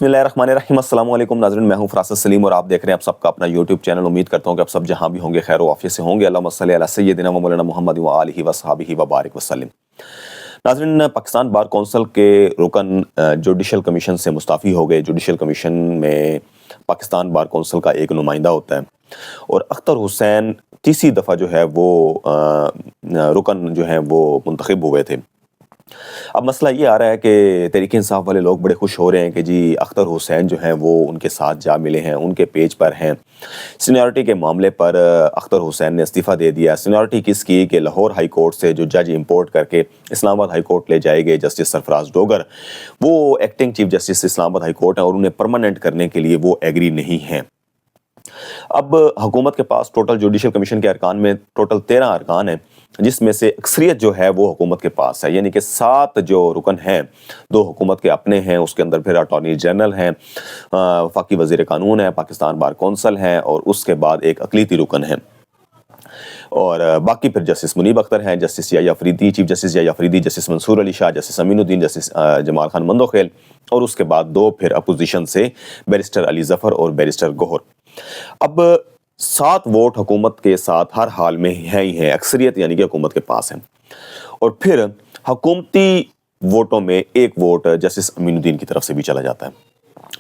بسم اللہ الرحمن الرحیم۔ السلام علیکم ناظرین، میں ہوں فراست سلیم اور آپ دیکھ رہے ہیں آپ سب کا اپنا یوٹیوب چینل۔ امید کرتا ہوں کہ آپ سب جہاں بھی ہوں گے خیر و عافیت سے ہوں گے۔ اللہم صلی علی سیدنا و مولانا محمد و آلہ و صحبہ و بارک وسلم۔ ناظرین، پاکستان بار کونسل کے رکن جوڈیشل کمیشن سے مستعفی ہو گئے۔ جوڈیشل کمیشن میں پاکستان بار کونسل کا ایک نمائندہ ہوتا ہے اور اختر حسین تیسری دفعہ جو ہے وہ رکن جو ہیں وہ منتخب ہوئے تھے۔ اب مسئلہ یہ آ رہا ہے کہ تحریک انصاف والے لوگ بڑے خوش ہو رہے ہیں کہ جی اختر حسین جو ہیں وہ ان کے ساتھ جا ملے ہیں، ان کے پیج پر ہیں۔ سینیورٹی کے معاملے پر اختر حسین نے استعفیٰ دے دیا۔ سینیورٹی کس کی کہ لاہور ہائی کورٹ سے جو جج امپورٹ کر کے اسلام آباد ہائی کورٹ لے جائے گئے جسٹس سرفراز ڈوگر، وہ ایکٹنگ چیف جسٹس اسلام آباد ہائی کورٹ ہیں اور انہیں پرماننٹ کرنے کے لیے وہ ایگری نہیں ہیں۔ اب حکومت کے پاس ٹوٹل جوڈیشل کمیشن کے ارکان میں ٹوٹل 13 ارکان ہیں، جس میں سے اکثریت جو ہے وہ حکومت کے پاس ہے، یعنی کہ 7 جو رکن ہیں 2 حکومت کے اپنے ہیں، اس کے اندر پھر اٹارنی جنرل ہیں، وفاقی وزیر قانون ہے، پاکستان بار کونسل ہیں اور اس کے بعد ایک اقلیتی رکن ہے، اور باقی پھر جسٹس منیب اختر ہیں، جسٹس یحییٰ افریدی، چیف جسٹس یحییٰ افریدی، جسٹس منصور علی شاہ، جسٹس امین الدین، جسٹس جمال خان مندوخیل، اور اس کے بعد 2 پھر اپوزیشن سے بیرسٹر علی ظفر اور بیرسٹر گوہر۔ اب 7 ووٹ حکومت کے ساتھ ہر حال میں ہے ہی ہے، اکثریت یعنی کہ حکومت کے پاس ہے، اور پھر حکومتی ووٹوں میں 1 ووٹ جسٹس امین الدین کی طرف سے بھی چلا جاتا ہے،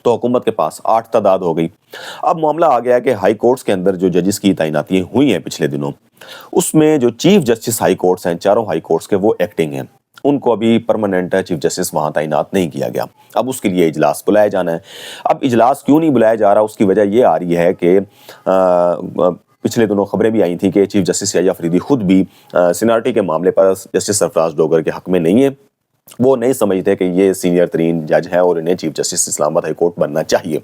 تو حکومت کے پاس 8 تعداد ہو گئی۔ اب معاملہ آ گیا کہ ہائی کورٹس کے اندر جو ججز کی تعیناتیاں ہوئی ہیں پچھلے دنوں، اس میں جو چیف جسٹس ہائی کورٹس ہیں، چاروں ہائی کورٹس کے، وہ ایکٹنگ ہیں، ان کو ابھی پرماننٹ چیف جسٹس وہاں تعینات نہیں کیا گیا۔ اب اس کے لیے اجلاس بلایا جانا ہے۔ اب اجلاس کیوں نہیں بلایا جا رہا، اس کی وجہ یہ آ رہی ہے کہ پچھلے دنوں خبریں بھی آئی تھیں کہ چیف جسٹس یحییٰ افریدی خود بھی سینیورٹی کے معاملے پر جسٹس سرفراز ڈوگر کے حق میں نہیں ہے۔ وہ نہیں سمجھتے کہ یہ سینئر ترین جج ہے اور انہیں چیف جسٹس اسلام آباد ہائی کورٹ بننا چاہیے۔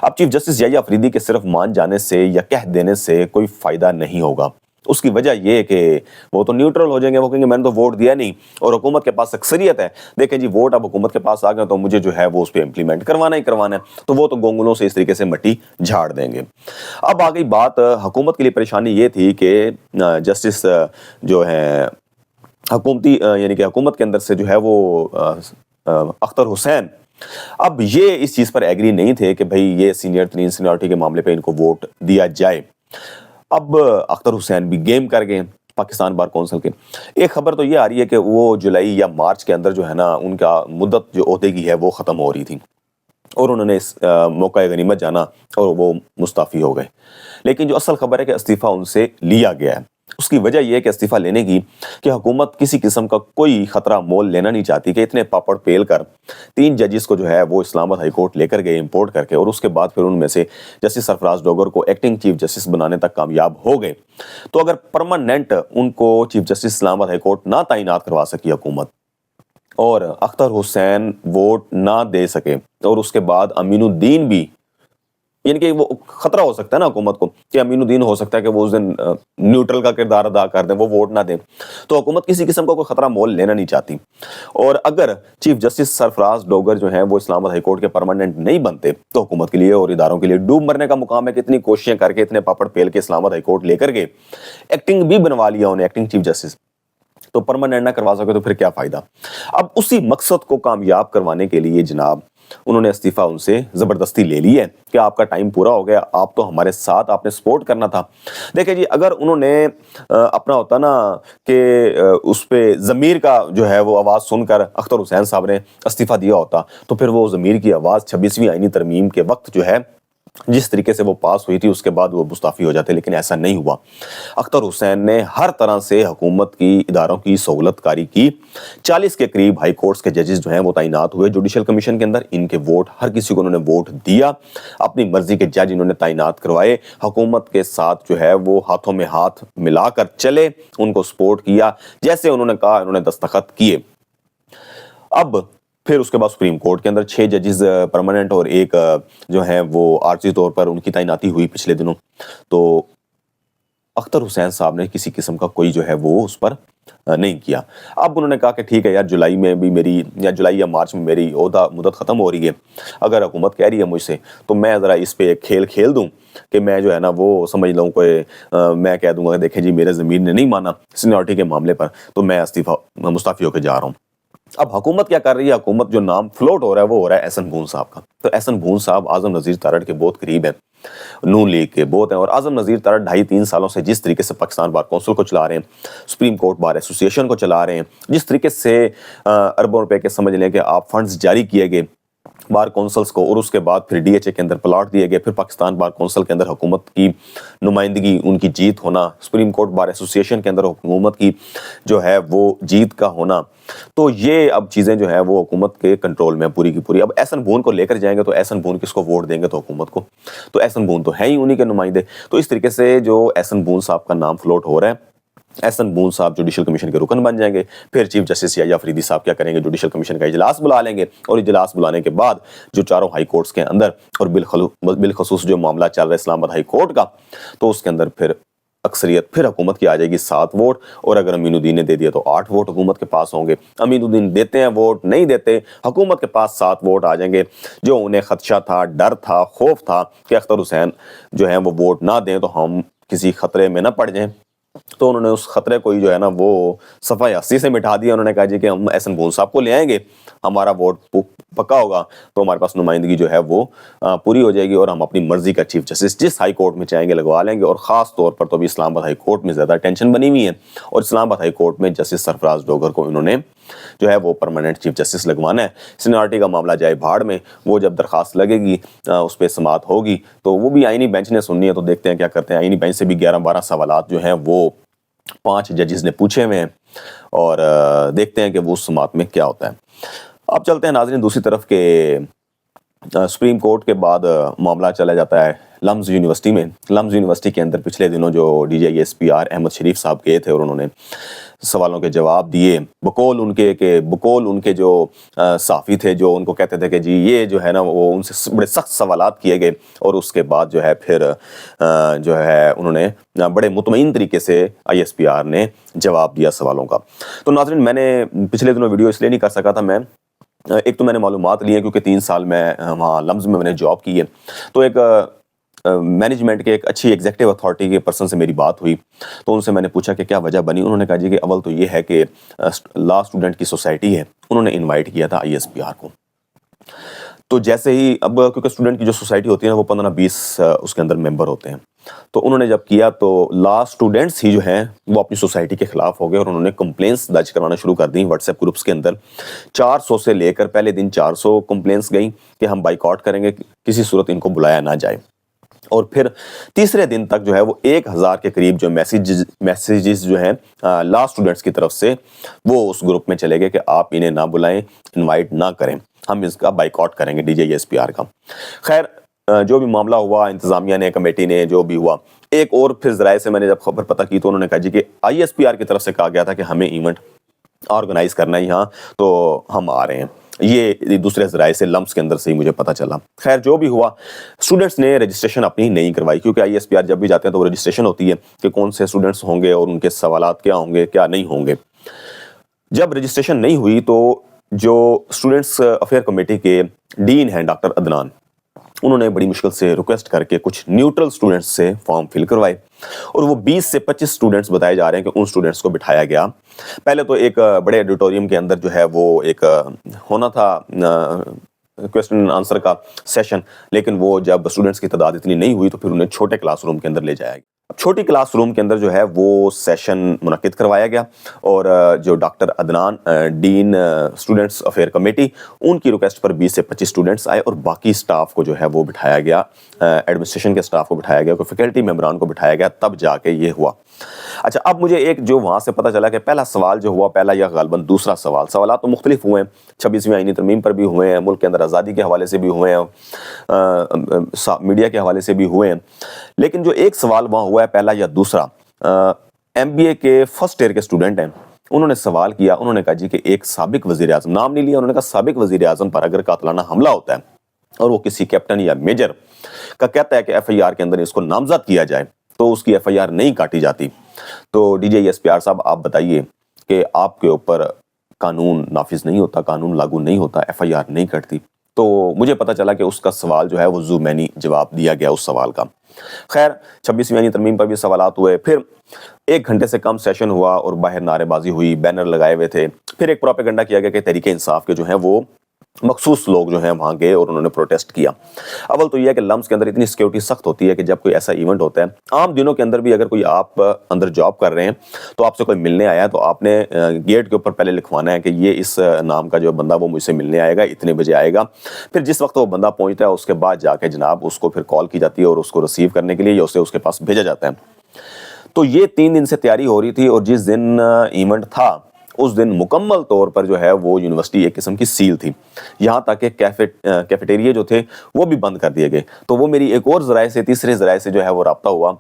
اب چیف جسٹس یحییٰ افریدی کے صرف مان جانے سے یا کہہ دینے سے کوئی فائدہ نہیں ہوگا۔ اس کی وجہ یہ کہ وہ تو نیوٹرل ہو جائیں گے، وہ کہیں گے میں نے تو ووٹ دیا نہیں اور حکومت کے پاس اکثریت ہے، دیکھیں جی ووٹ اب حکومت کے پاس آ گئے تو مجھے جو ہے وہ اس پہ امپلیمنٹ کروانا ہی کروانا ہے، تو وہ تو گونگلوں سے اس طریقے سے مٹی جھاڑ دیں گے۔ اب آ گئی بات، حکومت کے لیے پریشانی یہ تھی کہ جسٹس جو ہیں حکومتی یعنی کہ حکومت کے اندر سے جو ہے وہ اختر حسین، اب یہ اس چیز پر ایگری نہیں تھے کہ بھئی یہ سینئر ترین سینیورٹی کے معاملے پہ ان کو ووٹ دیا جائے۔ اب اختر حسین بھی گیم کر گئے پاکستان بار کونسل کے۔ ایک خبر تو یہ آ رہی ہے کہ وہ جولائی یا مارچ کے اندر جو ہے نا ان کا مدت جو عہدے کی ہے وہ ختم ہو رہی تھی اور انہوں نے اس موقع غنیمت جانا اور وہ مستعفی ہو گئے، لیکن جو اصل خبر ہے کہ استعفیٰ ان سے لیا گیا ہے۔ اس کی وجہ یہ ہے کہ استعفیٰ لینے کی کہ حکومت کسی قسم کا کوئی خطرہ مول لینا نہیں چاہتی کہ اتنے پاپڑ پیل کر 3 ججز کو جو ہے وہ اسلام آباد ہائی کورٹ لے کر گئے امپورٹ کر کے، اور اس کے بعد پھر ان میں سے جسٹس سرفراز ڈوگر کو ایکٹنگ چیف جسٹس بنانے تک کامیاب ہو گئے، تو اگر پرماننٹ ان کو چیف جسٹس اسلام آباد ہائی کورٹ نہ تعینات کروا سکی حکومت اور اختر حسین ووٹ نہ دے سکے، اور اس کے بعد امین الدین بھی، یعنی کہ وہ خطرہ ہو سکتا ہے نا حکومت کو کہ امین الدین ہو سکتا ہے کہ وہ اس دن نیوٹرل کا کردار ادا کر دیں، وہ ووٹ نہ دیں، تو حکومت کسی قسم کا کوئی خطرہ مول لینا نہیں چاہتی۔ اور اگر چیف جسٹس سرفراز ڈوگر جو ہیں وہ اسلام آباد ہائی کورٹ کے پرماننٹ نہیں بنتے تو حکومت کے لیے اور اداروں کے لیے ڈوب مرنے کا مقام ہے کہ اتنی کوششیں کر کے اتنے پاپڑ پیل کے اسلام آباد ہائی کورٹ لے کر گئے، ایکٹنگ بھی بنوا لیا انہیں ایکٹنگ چیف جسٹس، تو پرماننٹ نہ کروا سکے تو پھر کیا فائدہ۔ اب اسی مقصد کو کامیاب کروانے کے لیے جناب انہوں نے استعفیٰ ان سے زبردستی لے لی ہے کہ آپ کا ٹائم پورا ہو گیا، آپ تو ہمارے ساتھ، آپ نے سپورٹ کرنا تھا۔ دیکھیں جی اگر انہوں نے اپنا ہوتا نا کہ اس پہ ضمیر کا جو ہے وہ آواز سن کر اختر حسین صاحب نے استعفیٰ دیا ہوتا تو پھر وہ ضمیر کی آواز 26ویں آئینی ترمیم کے وقت جو ہے جس طریقے سے وہ پاس ہوئی تھی اس کے بعد وہ مستعفی ہو جاتے، لیکن ایسا نہیں ہوا۔ اختر حسین نے ہر طرح سے حکومت کی اداروں کی سہولت کاری کی۔ 40 کے قریب ہائی کورٹس کے ججز جو ہیں وہ تعینات ہوئے جوڈیشل کمیشن کے اندر، ان کے ووٹ ہر کسی کو انہوں نے ووٹ دیا، اپنی مرضی کے جج انہوں نے تعینات کروائے، حکومت کے ساتھ جو ہے وہ ہاتھوں میں ہاتھ ملا کر چلے، ان کو سپورٹ کیا، جیسے انہوں نے کہا انہوں نے دستخط کیے۔ اب پھر اس کے بعد سپریم کورٹ کے اندر 6 ججز پرماننٹ اور 1 جو ہیں وہ عارضی طور پر ان کی تعیناتی ہوئی پچھلے دنوں، تو اختر حسین صاحب نے کسی قسم کا کوئی جو ہے وہ اس پر نہیں کیا۔ اب انہوں نے کہا کہ ٹھیک ہے یار، جولائی میں بھی میری یا جولائی یا مارچ میں میری عہدہ مدت ختم ہو رہی ہے، اگر حکومت کہہ رہی ہے مجھ سے تو میں ذرا اس پہ ایک کھیل کھیل دوں کہ میں جو ہے نا وہ سمجھ لوں کہ میں کہہ دوں گا کہ دیکھیں جی میرے ضمیر نے نہیں مانا سینیورٹی کے معاملے پر، تو میں مستعفی ہو کے جا رہا ہوں۔ اب حکومت کیا کر رہی ہے؟ حکومت جو نام فلوٹ ہو رہا ہے وہ ہو رہا ہے احسن بون صاحب کا. تو احسن بون صاحب اعظم نذیر تارڑ کے بہت قریب ہیں, نون لیگ کے بہت ہیں, اور اعظم نذیر تارڑ 2.5-3 سالوں سے جس طریقے سے پاکستان بار کونسل کو چلا رہے ہیں, سپریم کورٹ بار ایسوسیشن کو چلا رہے ہیں, جس طریقے سے اربوں روپے کے سمجھ لیں کہ آپ فنڈز جاری کیے گئے بار کونسلز کو, اور اس کے بعد پھر ڈی ایچ اے کے اندر پلاٹ دیے گئے, پھر پاکستان بار کونسل کے اندر حکومت کی نمائندگی, ان کی جیت ہونا, سپریم کورٹ بار ایسوسیشن کے اندر حکومت کی جو ہے وہ جیت کا ہونا, تو یہ اب چیزیں جو ہیں وہ حکومت کے کنٹرول میں پوری کی پوری. اب احسن بون کو لے کر جائیں گے تو احسن بون کس کو ووٹ دیں گے؟ تو حکومت کو. تو احسن بون تو ہے ہی انہی کے نمائندے. تو اس طریقے سے جو احسن بون صاحب کا نام فلوٹ ہو رہا ہے, احسن بون صاحب جوڈیشل کمیشن کے رکن بن جائیں گے. پھر چیف جسٹس یحییٰ فریدی صاحب کیا کریں گے؟ جوڈیشل کمیشن کا اجلاس بلا لیں گے, اور اجلاس بلانے کے بعد جو چاروں ہائی کورٹس کے اندر, اور بالخصوص جو معاملہ چل رہا ہے اسلام آباد ہائی کورٹ کا, تو اس کے اندر پھر اکثریت پھر حکومت کی آ جائے گی 7 ووٹ, اور اگر امین الدین نے دے دیا تو 8 ووٹ حکومت کے پاس ہوں گے. امین الدین دیتے ہیں ووٹ, نہیں دیتے, حکومت کے پاس 7 ووٹ آ جائیں گے. جو انہیں خدشہ تھا, ڈر تھا, خوف تھا کہ اختر حسین جو ہیں وہ ووٹ نہ دیں تو ہم کسی خطرے میں نہ پڑ جائیں, تو انہوں نے اس خطرے کو ہی جو ہے نا وہ صفحہ 80 سے مٹا دیا. انہوں نے کہا جی کہ ہم احسن بون صاحب کو لے آئیں گے, ہمارا ووٹ پکا ہوگا تو ہمارے پاس نمائندگی جو ہے وہ پوری ہو جائے گی, اور ہم اپنی مرضی کا چیف جسٹس جس ہائی کورٹ میں چاہیں گے لگوا لیں گے. اور خاص طور پر تو ابھی اسلام آباد ہائی کورٹ میں زیادہ ٹینشن بنی ہوئی ہے, اور اسلام آباد ہائی کورٹ میں جسٹس سرفراز ڈوگر کو انہوں نے جو ہے وہ پرماننٹ چیف جسٹس لگوانا ہے. سینیورٹی کا معاملہ جائے بھاڑ میں, وہ جب درخواست لگے گی اس پہ سماعت ہوگی تو وہ بھی آئینی بینچ نے سننی ہے, تو دیکھتے ہیں کیا کرتے ہیں. آئینی بینچ سے بھی 11-12 سوالات جو ہیں وہ 5 ججز نے پوچھے ہوئے ہیں, اور دیکھتے ہیں کہ وہ اس سماعت میں کیا ہوتا ہے. اب چلتے ہیں ناظرین دوسری طرف کے سپریم کورٹ کے بعد معاملہ چلا جاتا ہے لمز یونیورسٹی میں. لمز یونیورسٹی کے اندر پچھلے دنوں جو D J S P R Ahmed Sharif صاحب گئے تھے, اور انہوں نے سوالوں کے جواب دیے, بقول ان کے جو صحافی تھے جو ان کو کہتے تھے کہ جی یہ جو ہے نا وہ ان سے بڑے سخت سوالات کیے گئے, اور اس کے بعد جو ہے پھر جو ہے انہوں نے بڑے مطمئن طریقے سے آئی ایس پی آر نے جواب دیا سوالوں کا. تو ناظرین میں نے پچھلے دنوں ویڈیو اس لیے نہیں کر سکا تھا, میں ایک تو میں نے معلومات لی ہیں کیونکہ 3 سال میں وہاں لمز میں نے جاب کی ہے, تو ایک مینجمنٹ کے ایک اچھی ایگزیکٹو اتھارٹی کے پرسن سے میری بات ہوئی, تو ان سے میں نے پوچھا کہ کیا وجہ بنی. انہوں نے کہا جی کہ اول تو یہ ہے کہ لا اسٹوڈنٹ کی سوسائٹی ہے, انہوں نے انوائٹ کیا تھا آئی ایس پی آر کو. تو جیسے ہی اب کیونکہ اسٹوڈنٹ کی جو سوسائٹی ہوتی ہے نا وہ 15-20 اس کے اندر ممبر ہوتے ہیں, تو انہوں نے جب کیا تو لا اسٹوڈنٹس ہی جو ہیں وہ اپنی سوسائٹی کے خلاف ہو گئے, اور انہوں نے کمپلینس درج کروانا شروع کر دیں واٹس ایپ گروپس کے اندر. 400 سے لے کر پہلے دن 400 کمپلینس گئیں کہ ہم بائیکاٹ کریں گے, کسی صورت ان کو بلایا نہ جائے. اور پھر تیسرے دن تک جو ہے وہ 1000 کے قریب جو میسیجز جو ہیں لا اسٹوڈنٹس کی طرف سے وہ اس گروپ میں چلے گئے کہ آپ انہیں نہ بلائیں, انوائٹ نہ کریں, ہم اس کا بائیکاٹ کریں گے D J S P are کا. خیر جو بھی معاملہ ہوا, انتظامیہ نے, کمیٹی نے, جو بھی ہوا, ایک اور پھر ذرائع سے میں نے جب خبر پتہ کی تو انہوں نے کہا جی کہ آئی ایس پی آر کی طرف سے کہا گیا تھا کہ ہمیں ایونٹ آرگنائز کرنا ہے یہاں, تو ہم آ رہے ہیں. یہ دوسرے ذرائع سے لمز کے اندر سے ہی مجھے پتہ چلا. خیر جو بھی ہوا, اسٹوڈنٹس نے رجسٹریشن اپنی نہیں کروائی, کیونکہ آئی ایس پی آر جب بھی جاتے ہیں تو وہ رجسٹریشن ہوتی ہے کہ کون سے اسٹوڈنٹس ہوں گے اور ان کے سوالات کیا ہوں گے کیا نہیں ہوں گے. جب رجسٹریشن نہیں ہوئی تو جو اسٹوڈنٹس افیئر کمیٹی کے ڈین ہیں ڈاکٹر عدنان, انہوں نے بڑی مشکل سے ریکویسٹ کر کے کچھ نیوٹرل اسٹوڈنٹس سے فارم فل کروائے, اور وہ 20 سے 25 اسٹوڈنٹس بتائے جا رہے ہیں کہ ان اسٹوڈنٹس کو بٹھایا گیا. پہلے تو ایک بڑے آڈیٹوریم کے اندر جو ہے وہ ایک ہونا تھا کویسچن آنسر کا سیشن, لیکن وہ جب اسٹوڈنٹس کی تعداد اتنی نہیں ہوئی تو پھر انہیں چھوٹے کلاس روم کے اندر لے جایا گیا. چھوٹی کلاس روم کے اندر جو ہے وہ سیشن منعقد کروایا گیا, اور جو ڈاکٹر عدنان ڈین اسٹوڈنٹس افیئر کمیٹی, ان کی ریکویسٹ پر 20 سے 25 اسٹوڈنٹس آئے, اور باقی سٹاف کو جو ہے وہ بٹھایا گیا, ایڈمنسٹریشن کے سٹاف کو بٹھایا گیا, کوئی فیکلٹی ممبران کو بٹھایا گیا, تب جا کے یہ ہوا. اچھا اب مجھے ایک جو وہاں سے پتہ چلا کہ پہلا سوال جو ہوا, پہلا یا غالباً دوسرا سوالات تو مختلف ہوئے ہیں, 26ویں آئینی ترمیم پر بھی ہوئے ہیں, ملک کے اندر آزادی کے حوالے سے بھی ہوئے ہیں, میڈیا کے حوالے سے بھی ہوئے ہیں, لیکن جو ایک سوال وہاں ہوا ہے پہلا یا دوسرا, ایم بی اے کے فرسٹ ایئر کے اسٹوڈنٹ ہیں, انہوں نے سوال کیا. انہوں نے کہا جی کہ ایک سابق وزیر اعظم, نام نہیں لیا, انہوں نے کہا سابق وزیر اعظم پر اگر قاتلانہ حملہ ہوتا ہے اور وہ کسی کیپٹن یا میجر کا کہتا ہے کہ ایف آئی آر کے اندر اس کو نامزد کیا جائے تو اس کی ایف آئی آر نہیں کاٹی جاتی. تو D J S P R صاحب آپ بتائیے کہ آپ کے اوپر قانون نافذ نہیں ہوتا, قانون لاگو نہیں ہوتا, ایف آئی آر نہیں کٹتی, تو مجھے پتہ چلا کہ اس کا سوال جو ہے وہ زومینی جواب دیا گیا اس سوال کا. خیر 26ویں آئینی ترمیم پر بھی سوالات ہوئے. پھر 1 گھنٹے سے کم سیشن ہوا اور باہر نعرے بازی ہوئی, بینر لگائے ہوئے تھے. پھر ایک پروپیگنڈا کیا گیا کہ تحریک انصاف کے جو ہیں وہ مخصوص لوگ جو ہیں وہاں گئے اور انہوں نے پروٹیسٹ کیا. اول تو یہ ہے کہ لمس کے اندر اتنی سیکیورٹی سخت ہوتی ہے کہ جب کوئی ایسا ایونٹ ہوتا ہے, عام دنوں کے اندر بھی اگر کوئی آپ اندر جاب کر رہے ہیں تو آپ سے کوئی ملنے آیا ہے تو آپ نے گیٹ کے اوپر پہلے لکھوانا ہے کہ یہ اس نام کا جو بندہ وہ مجھ سے ملنے آئے گا, اتنے بجے آئے گا. پھر جس وقت وہ بندہ پہنچتا ہے اس کے بعد جا کے جناب اس کو پھر کال کی جاتی ہے اور اس کو ریسیو کرنے کے لیے یا اسے اس کے پاس بھیجا جاتا ہے. تو یہ 3 دن سے تیاری ہو رہی تھی اور جس دن ایونٹ تھا اس دن مکمل طور پر جو ہے وہ یونیورسٹی ایک قسم کی سیل تھی, یہاں تک کہ کیفیٹیریا جو تھے وہ بھی بند کر دیے گئے. تو وہ میری ایک اور ذرائع سے, تیسرے ذرائع سے جو ہے وہ رابطہ ہوا.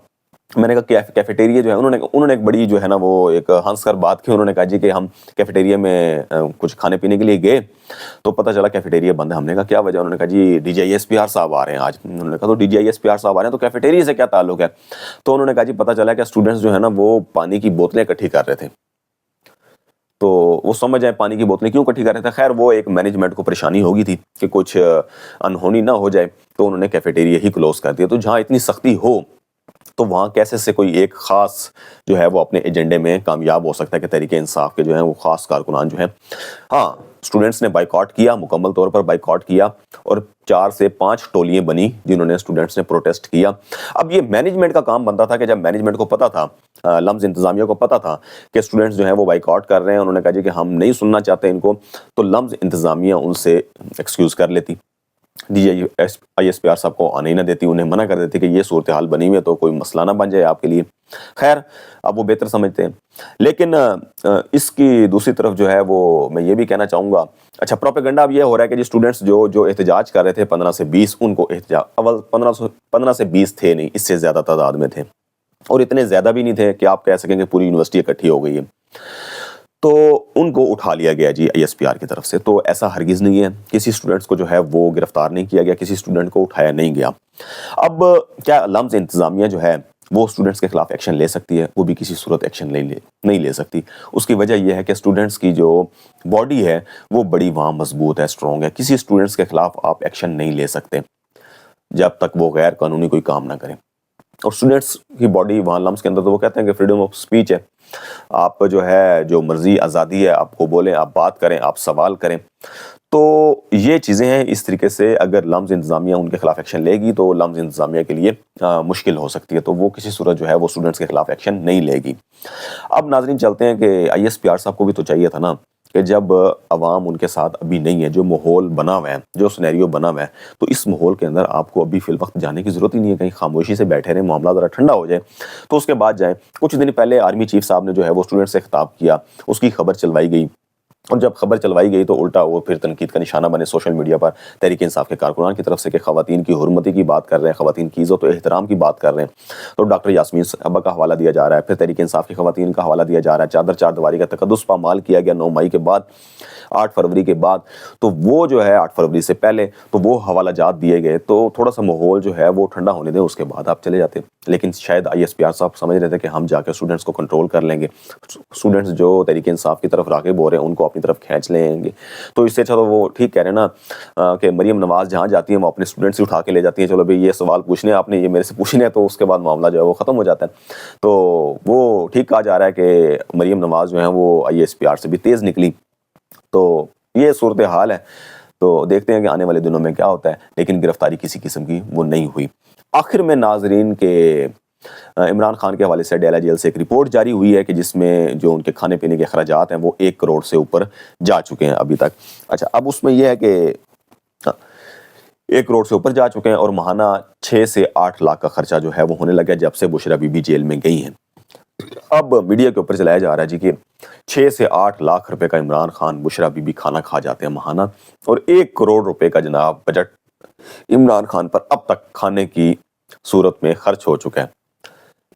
میں نے کہا کیفیٹیریا جو ہے انہوں نے ایک بڑی جو ہے نا وہ ایک ہنس کر بات کی. انہوں نے کہا جی کہ ہم کیفیٹیریا میں کچھ کھانے پینے کے لیے گئے تو پتہ چلا کیفیٹیریا بند ہے. ہم نے کہا کیا وجہ؟ انہوں نے کہا جی D G I S P R صاحب آ رہے ہیں آج. انہوں نے کہا تو D G I S P R صاحب آ رہے ہیں تو کیفیٹیریا سے کیا تعلق ہے؟ تو انہوں نے کہا جی پتہ چلا کہ اسٹوڈنٹس جو ہے نا وہ پانی کی بوتلیں اکٹھی کر رہے تھے. تو وہ سمجھ آئے پانی کی بوتلیں کیوں اکٹھی کر رہے تھے. خیر وہ ایک مینجمنٹ کو پریشانی ہو گئی تھی کہ کچھ انہونی نہ ہو جائے تو انہوں نے کیفیٹیریا ہی کلوز کر دیا. تو جہاں اتنی سختی ہو تو وہاں کیسے سے کوئی ایک خاص جو ہے وہ اپنے ایجنڈے میں کامیاب ہو سکتا ہے کہ تحریک انصاف کے جو ہیں وہ خاص کارکنان جو ہیں. ہاں اسٹوڈنٹس نے بائیکاٹ کیا, مکمل طور پر بائیکاٹ کیا اور 4 سے 5 ٹولیاں بنی جنہوں نے اسٹوڈنٹس نے پروٹیسٹ کیا. اب یہ مینجمنٹ کا کام بنتا تھا کہ جب مینجمنٹ کو پتا تھا, لمز انتظامیہ کو پتا تھا کہ اسٹوڈنٹس جو ہیں وہ بائیکاٹ کر رہے ہیں, انہوں نے کہا جی کہ ہم نہیں سننا چاہتے ان کو, تو لمز انتظامیہ ان سے ایکسکیوز کر لیتی, D G I S P R صاحب کو آنے ہی نہ دیتی, انہیں منع کر دیتی کہ یہ صورتحال بنی ہوئی ہے تو کوئی مسئلہ نہ بن جائے آپ کے لیے. خیر اب وہ بہتر سمجھتے ہیں. لیکن اس کی دوسری طرف جو ہے وہ میں یہ بھی کہنا چاہوں گا, اچھا پروپیگنڈا اب یہ ہو رہا ہے کہ جی اسٹوڈنٹس جو احتجاج کر رہے تھے 15 سے 20 ان کو احتجاج اول 15 سے 20 تھے نہیں, اس سے زیادہ تعداد میں تھے اور اتنے زیادہ بھی نہیں تھے کہ آپ کہہ سکیں کہ پوری یونیورسٹی اکٹھی ہو گئی ہے. تو ان کو اٹھا لیا گیا جی آئی ایس پی آر کی طرف سے. تو ایسا ہرگز نہیں ہے, کسی اسٹوڈنٹس کو جو ہے وہ گرفتار نہیں کیا گیا, کسی اسٹوڈنٹ کو اٹھایا نہیں گیا. اب کیا لمز انتظامیہ جو ہے وہ اسٹوڈنٹس کے خلاف ایکشن لے سکتی ہے؟ وہ بھی کسی صورت ایکشن نہیں لے سکتی. اس کی وجہ یہ ہے کہ اسٹوڈنٹس کی جو باڈی ہے وہ بڑی وہاں مضبوط ہے, اسٹرانگ ہے. کسی اسٹوڈنٹس کے خلاف آپ ایکشن نہیں لے سکتے جب تک وہ غیر قانونی کوئی کام نہ کریں. اور اسٹوڈنٹس کی باڈی وہاں لمس کے اندر تو وہ کہتے ہیں کہ فریڈم آف سپیچ ہے, آپ جو ہے جو مرضی آزادی ہے, آپ کو بولیں, آپ بات کریں, آپ سوال کریں. تو یہ چیزیں ہیں. اس طریقے سے اگر لمز انتظامیہ ان کے خلاف ایکشن لے گی تو لمز انتظامیہ کے لیے مشکل ہو سکتی ہے, تو وہ کسی صورت جو ہے وہ اسٹوڈنٹس کے خلاف ایکشن نہیں لے گی. اب ناظرین چلتے ہیں کہ آئی ایس پی آر صاحب کو بھی تو چاہیے تھا نا کہ جب عوام ان کے ساتھ ابھی نہیں ہے, جو ماحول بنا ہوا ہے, جو سینیریو بنا ہوا ہے, تو اس ماحول کے اندر آپ کو ابھی فی الوقت جانے کی ضرورت ہی نہیں ہے. کہیں خاموشی سے بیٹھے رہیں, معاملہ ذرا ٹھنڈا ہو جائے تو اس کے بعد جائیں. کچھ دن پہلے آرمی چیف صاحب نے جو ہے وہ اسٹوڈنٹ سے خطاب کیا, اس کی خبر چلوائی گئی اور جب خبر چلوائی گئی تو الٹا وہ پھر تنقید کا نشانہ بنے سوشل میڈیا پر تحریک انصاف کے کارکنان کی طرف سے کہ خواتین کی حرمتی کی بات کر رہے ہیں, خواتین کی عزت و احترام کی بات کر رہے ہیں. تو ڈاکٹر یاسمین صاحبہ کا حوالہ دیا جا رہا ہے, پھر تحریک انصاف کی خواتین کا حوالہ دیا جا رہا ہے. چادر چار دیواری کا تقدس پامال کیا گیا 9 مئی کے بعد, 8 فروری کے بعد. تو وہ جو ہے 8 فروری سے پہلے تو وہ حوالہ جات دیے گئے, تو تھوڑا سا ماحول جو ہے وہ ٹھنڈا ہونے دیں, اس کے بعد آپ چلے جاتے. لیکن شاید آئی ایس پی آر صاحب سمجھ رہے تھے کہ ہم جا کے اسٹوڈنٹس کو کنٹرول کر لیں گے, اسٹوڈنٹس جو تحریک انصاف کی طرف راغب ہو رہے ہیں ان کو اپنی طرف کھینچ لیں گے. تو اس سے اچھا تو وہ ٹھیک کہہ رہے ہیں نا کہ مریم نواز جہاں جاتی ہیں وہ اپنے اسٹوڈنٹس سے اٹھا کے لے جاتی ہیں, چلو بھئی یہ سوال پوچھنے آپ نے, یہ میرے سے پوچھنے ہیں, تو اس کے بعد معاملہ جو ہے وہ ختم ہو جاتا ہے. تو وہ ٹھیک کہا جا رہا ہے کہ مریم نواز جو ہیں وہ آئی ایس پی آر سے بھی تیز نکلی. تو یہ صورتحال ہے, تو دیکھتے ہیں کہ آنے والے دنوں میں کیا ہوتا ہے. لیکن گرفتاری کسی قسم کی وہ نہیں ہوئی. آخر میں ناظرین کے عمران خان کے حوالے سے ڈیلا جیل سے ایک رپورٹ جاری ہوئی ہے کہ جس میں جو ان کے کھانے پینے کے اخراجات ہیں وہ 1 کروڑ سے اوپر جا چکے ہیں ابھی تک. اچھا اب اس میں یہ ہے کہ 1 کروڑ سے اوپر جا چکے ہیں اور ماہانہ 6 سے 8 لاکھ کا خرچہ جو ہے وہ ہونے لگا جب سے بشرا بی بی جیل میں گئی ہیں. اب میڈیا کے اوپر چلایا جا رہا ہے جی کہ 6 سے 8 لاکھ روپے کا عمران خان بشرا بی بی کھانا کھا جاتے ہیں ماہانہ, اور 1 کروڑ روپے کا جناب بجٹ عمران خان پر اب تک کھانے کی صورت میں خرچ ہو چکا ہے.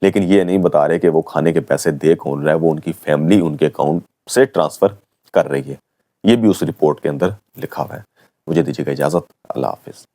لیکن یہ نہیں بتا رہے کہ وہ کھانے کے پیسے دے کون رہا ہے, وہ ان کی فیملی ان کے اکاؤنٹ سے ٹرانسفر کر رہی ہے. یہ بھی اس رپورٹ کے اندر لکھا ہوا ہے. مجھے دیجیے گا اجازت, اللہ حافظ.